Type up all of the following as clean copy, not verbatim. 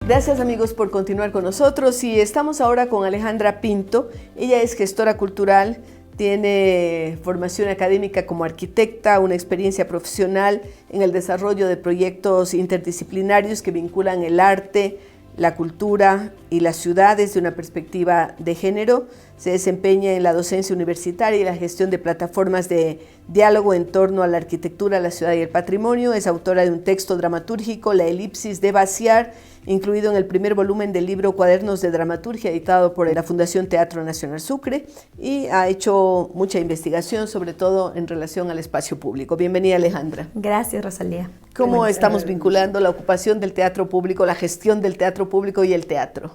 Gracias amigos por continuar con nosotros y estamos ahora con Alejandra Pinto. Ella es gestora cultural, tiene formación académica como arquitecta, una experiencia profesional en el desarrollo de proyectos interdisciplinarios que vinculan el arte, la cultura y la ciudad desde una perspectiva de género. Se desempeña en la docencia universitaria y la gestión de plataformas de diálogo en torno a la arquitectura, la ciudad y el patrimonio. Es autora de un texto dramatúrgico, La elipsis de vaciar, incluido en el primer volumen del libro Cuadernos de Dramaturgia, editado por la Fundación Teatro Nacional Sucre, y ha hecho mucha investigación, sobre todo en relación al espacio público. Bienvenida, Alejandra. Gracias, Rosalía. ¿Cómo estamos vinculando la ocupación del teatro público, la gestión del teatro público y el teatro?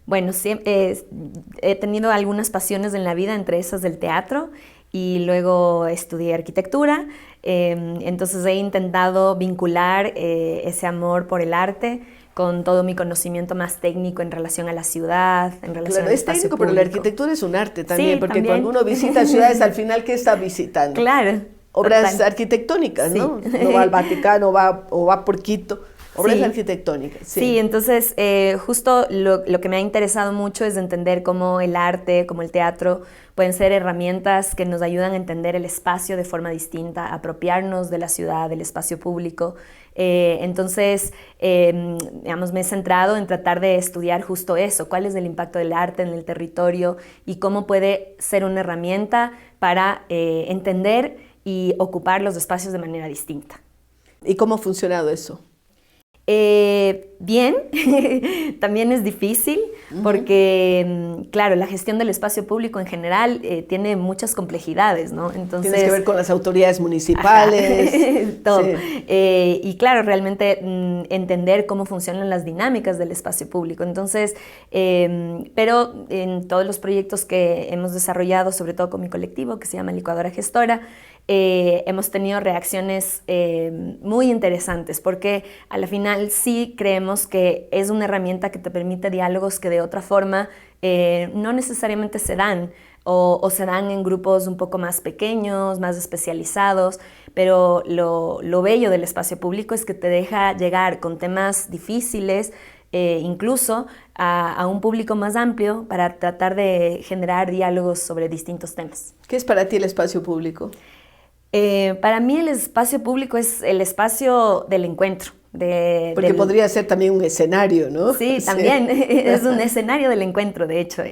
Bueno, sí, he tenido algunas pasiones en la vida, entre esas del teatro, y luego estudié arquitectura. Entonces he intentado vincular ese amor por el arte con todo mi conocimiento más técnico en relación a la ciudad, en relación al espacio público. Es técnico, pero la arquitectura es un arte también, sí, porque también. Cuando uno visita ciudades, al final, ¿qué está visitando? Claro. Obras Total. arquitectónicas, Sí. ¿no? No va al Vaticano o va por Quito. Obras Sí. arquitectónicas. Sí, entonces justo lo que me ha interesado mucho es entender cómo el arte, como el teatro, pueden ser herramientas que nos ayudan a entender el espacio de forma distinta, apropiarnos de la ciudad, del espacio público. Entonces, digamos, me he centrado en tratar de estudiar justo eso, cuál es el impacto del arte en el territorio y cómo puede ser una herramienta para entender y ocupar los espacios de manera distinta. ¿Y cómo ha funcionado eso? Bien, también es difícil porque, claro, la gestión del espacio público en general tiene muchas complejidades, ¿no? Entonces, tienes que ver con las autoridades municipales. todo. Sí. Y claro, realmente entender cómo funcionan las dinámicas del espacio público. Entonces, pero en todos los proyectos que hemos desarrollado, sobre todo con mi colectivo que se llama Licuadora Gestora, hemos tenido reacciones muy interesantes porque a la final sí creemos que es una herramienta que te permite diálogos que de otra forma no necesariamente se dan o se dan en grupos un poco más pequeños, más especializados, pero lo bello del espacio público es que te deja llegar con temas difíciles, incluso a un público más amplio para tratar de generar diálogos sobre distintos temas. ¿Qué es para ti el espacio público? Para mí el espacio público es el espacio del encuentro. Porque podría ser también un escenario, ¿no? Sí, también es un escenario del encuentro, de hecho.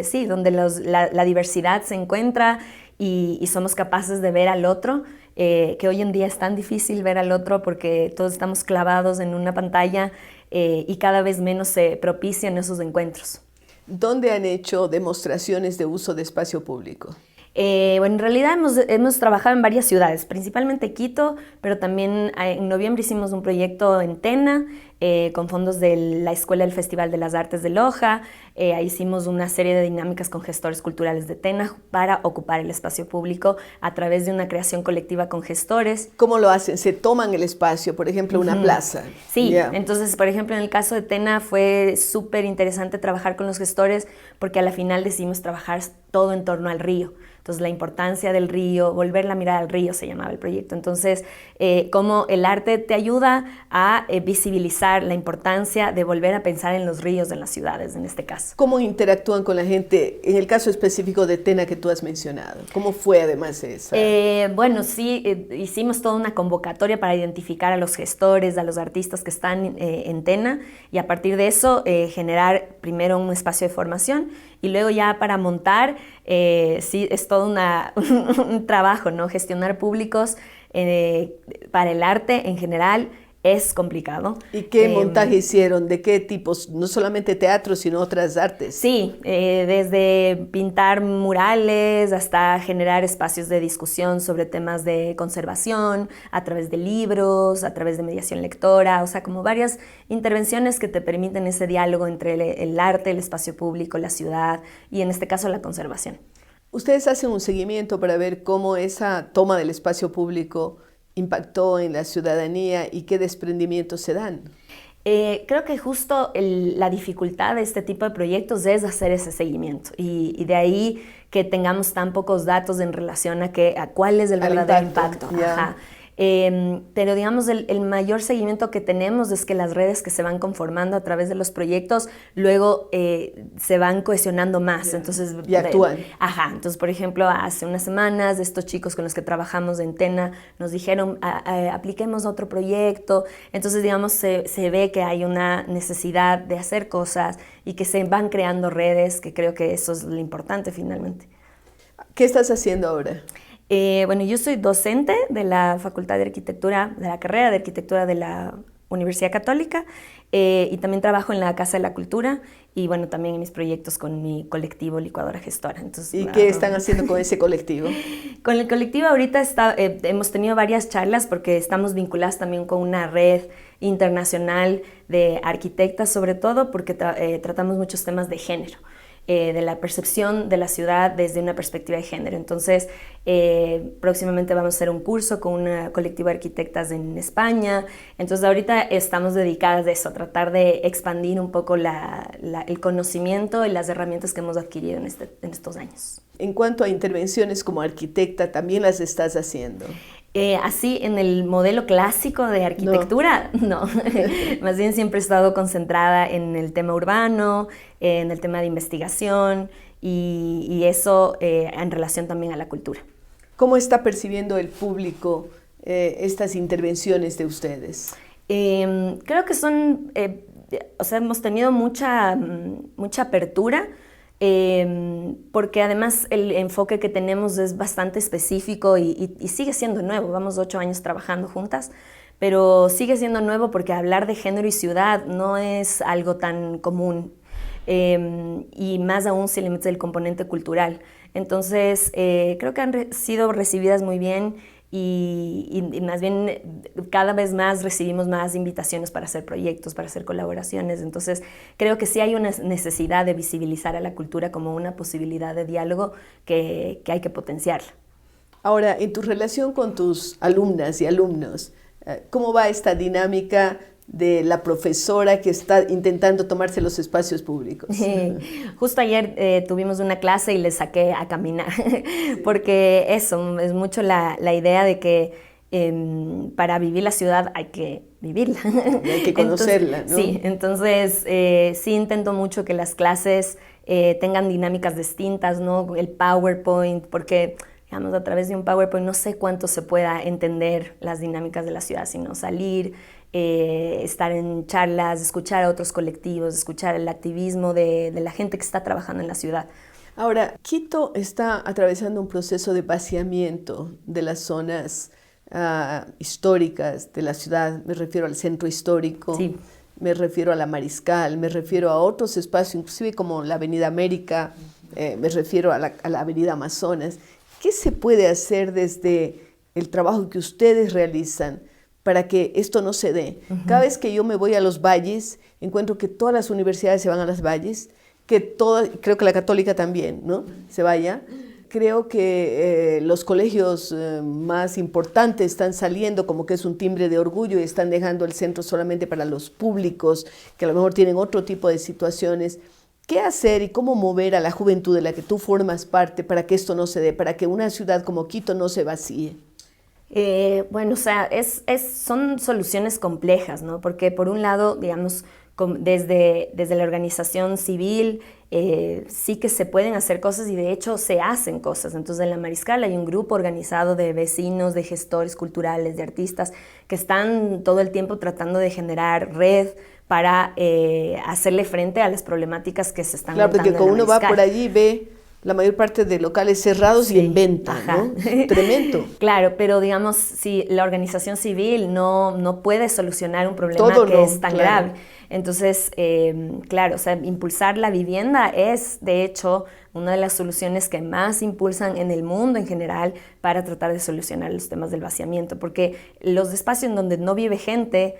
Sí, donde la diversidad se encuentra y somos capaces de ver al otro, que hoy en día es tan difícil ver al otro porque todos estamos clavados en una pantalla y cada vez menos se propician esos encuentros. ¿Dónde han hecho demostraciones de uso de espacio público? Bueno, en realidad hemos trabajado en varias ciudades, principalmente Quito, pero también en noviembre hicimos un proyecto en Tena con fondos de la Escuela del Festival de las Artes de Loja. Ahí hicimos una serie de dinámicas con gestores culturales de Tena para ocupar el espacio público a través de una creación colectiva con gestores. ¿Cómo lo hacen? ¿Se toman el espacio, por ejemplo, una plaza? Sí, entonces, por ejemplo, en el caso de Tena fue súper interesante trabajar con los gestores porque a la final decidimos trabajar todo en torno al río. Entonces, la importancia del río, volver la mirada al río se llamaba el proyecto. Entonces, cómo el arte te ayuda a visibilizar la importancia de volver a pensar en los ríos de las ciudades, en este caso. ¿Cómo interactúan con la gente en el caso específico de Tena que tú has mencionado? ¿Cómo fue además esa? Bueno, sí, hicimos toda una convocatoria para identificar a los gestores, a los artistas que están en Tena y a partir de eso generar primero un espacio de formación y luego ya para montar, sí, es todo un trabajo, ¿no? Gestionar públicos para el arte en general es complicado. ¿Y qué montaje hicieron? ¿De qué tipos? No solamente teatro, sino otras artes. Sí, desde pintar murales hasta generar espacios de discusión sobre temas de conservación, a través de libros, a través de mediación lectora, o sea, como varias intervenciones que te permiten ese diálogo entre el arte, el espacio público, la ciudad y en este caso la conservación. Ustedes hacen un seguimiento para ver cómo esa toma del espacio público impactó en la ciudadanía y qué desprendimientos se dan. Creo que justo la dificultad de este tipo de proyectos es hacer ese seguimiento y de ahí que tengamos tan pocos datos en relación a cuál es el verdadero impacto. Ajá. Pero digamos, el mayor seguimiento que tenemos es que las redes que se van conformando a través de los proyectos luego se van cohesionando más. Entonces, y actúan. Ajá, entonces por ejemplo, hace unas semanas estos chicos con los que trabajamos en TENA nos dijeron apliquemos otro proyecto. Entonces digamos, se ve que hay una necesidad de hacer cosas y que se van creando redes, que creo que eso es lo importante finalmente. ¿Qué estás haciendo ahora? Bueno, yo soy docente de la Facultad de Arquitectura, de la carrera de Arquitectura de la Universidad Católica, y también trabajo en la Casa de la Cultura y bueno, también en mis proyectos con mi colectivo Licuadora Gestora. Entonces, ¿y qué están haciendo con ese colectivo? Con el colectivo ahorita hemos tenido varias charlas porque estamos vinculados también con una red internacional de arquitectas, sobre todo porque tratamos muchos temas de género. De la percepción de la ciudad desde una perspectiva de género. Entonces, próximamente vamos a hacer un curso con un colectivo de arquitectas en España. Entonces, ahorita estamos dedicadas a eso, a tratar de expandir un poco el conocimiento y las herramientas que hemos adquirido en estos años. En cuanto a intervenciones como arquitecta, ¿también las estás haciendo? Así, en el modelo clásico de arquitectura, no. Más bien siempre he estado concentrada en el tema urbano, en el tema de investigación y eso en relación también a la cultura. ¿Cómo está percibiendo el público estas intervenciones de ustedes? Creo que son, o sea, hemos tenido mucha apertura. Porque además el enfoque que tenemos es bastante específico y sigue siendo nuevo. Vamos 8 años trabajando juntas, pero sigue siendo nuevo porque hablar de género y ciudad no es algo tan común, y más aún si le metes el componente cultural. Entonces creo que han sido recibidas muy bien y más bien cada vez más recibimos más invitaciones para hacer proyectos, para hacer colaboraciones. Entonces creo que sí hay una necesidad de visibilizar a la cultura como una posibilidad de diálogo que hay que potenciarla. Ahora, en tu relación con tus alumnas y alumnos, ¿cómo va esta dinámica de la profesora que está intentando tomarse los espacios públicos? Justo ayer tuvimos una clase y les saqué a caminar, porque eso, es mucho la idea de que para vivir la ciudad hay que vivirla. Y hay que conocerla, entonces, ¿no? Sí, entonces sí intento mucho que las clases tengan dinámicas distintas, ¿no? El PowerPoint, porque digamos, a través de un PowerPoint no sé cuánto se pueda entender las dinámicas de la ciudad, sino salir, estar en charlas, escuchar a otros colectivos, escuchar el activismo de la gente que está trabajando en la ciudad. Ahora, Quito está atravesando un proceso de vaciamiento de las zonas históricas de la ciudad. Me refiero al centro histórico, sí. Me refiero a la Mariscal, me refiero a otros espacios, inclusive como la Avenida América, me refiero a la Avenida Amazonas. ¿Qué se puede hacer desde el trabajo que ustedes realizan para que esto no se dé? Cada vez que yo me voy a los valles, encuentro que todas las universidades se van a los valles, creo que la Católica también, ¿no? Se vaya. Creo que los colegios más importantes están saliendo como que es un timbre de orgullo y están dejando el centro solamente para los públicos, que a lo mejor tienen otro tipo de situaciones. ¿Qué hacer y cómo mover a la juventud de la que tú formas parte para que esto no se dé, para que una ciudad como Quito no se vacíe? Bueno, o sea, son soluciones complejas, ¿no? Porque por un lado, digamos, desde la organización civil sí que se pueden hacer cosas y de hecho se hacen cosas. Entonces en la Mariscal hay un grupo organizado de vecinos, de gestores culturales, de artistas que están todo el tiempo tratando de generar red para hacerle frente a las problemáticas que se están montando. Claro, porque cuando uno va por allí ve la mayor parte de locales cerrados, sí, y en venta, ¿no? Tremendo. Claro, pero digamos, si la organización civil no puede solucionar un problema que es tan grave. Entonces, claro, o sea, impulsar la vivienda es, de hecho, una de las soluciones que más impulsan en el mundo en general para tratar de solucionar los temas del vaciamiento, porque los espacios en donde no vive gente,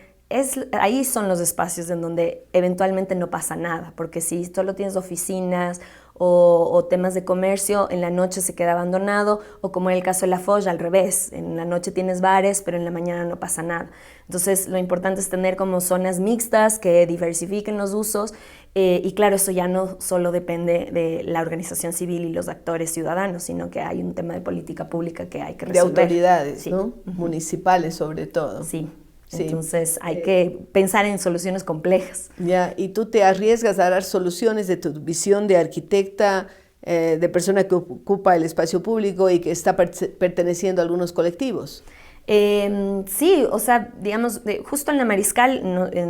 ahí son los espacios en donde eventualmente no pasa nada, porque si solo tienes oficinas o temas de comercio, en la noche se queda abandonado, o como en el caso de La Foch, al revés, en la noche tienes bares, pero en la mañana no pasa nada. Entonces, lo importante es tener como zonas mixtas que diversifiquen los usos Y claro, eso ya no solo depende de la organización civil y los actores ciudadanos, sino que hay un tema de política pública que hay que resolver. De autoridades, sí. ¿no? Municipales sobre todo. Sí. Sí. Entonces hay que pensar en soluciones complejas. Ya, y tú te arriesgas a dar soluciones de tu visión de arquitecta, de persona que ocupa el espacio público y que está perteneciendo a algunos colectivos. Sí, o sea, digamos, justo en la Mariscal,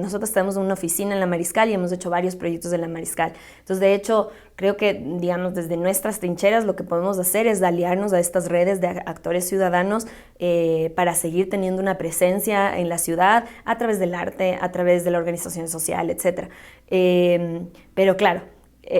nosotros tenemos una oficina en la Mariscal y hemos hecho varios proyectos en la Mariscal. Entonces, de hecho, creo que, digamos, desde nuestras trincheras lo que podemos hacer es aliarnos a estas redes de actores ciudadanos para seguir teniendo una presencia en la ciudad a través del arte, a través de la organización social, etc. Pero claro,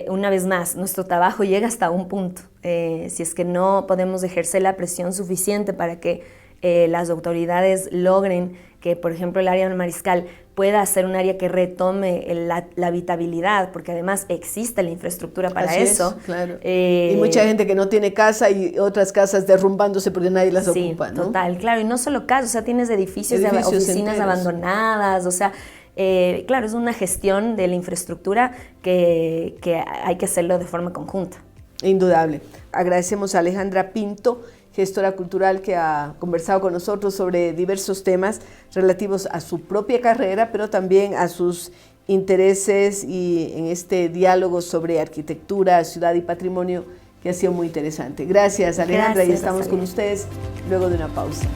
una vez más, nuestro trabajo llega hasta un punto. Si es que no podemos ejercer la presión suficiente para que las autoridades logren que, por ejemplo, el área del Mariscal pueda ser un área que retome la habitabilidad, porque además existe la infraestructura para Así eso. Es, claro. Y mucha gente que no tiene casa y otras casas derrumbándose porque nadie las ocupa, ¿no? Total, claro. Y no solo casas, o sea, tienes edificios de oficinas enteros, abandonadas, o sea, claro, es una gestión de la infraestructura que hay que hacerlo de forma conjunta. Indudable. Agradecemos a Alejandra Pinto, gestora cultural, que ha conversado con nosotros sobre diversos temas relativos a su propia carrera, pero también a sus intereses y en este diálogo sobre arquitectura, ciudad y patrimonio que ha sido muy interesante. Gracias, Alejandra, y estamos con ustedes luego de una pausa.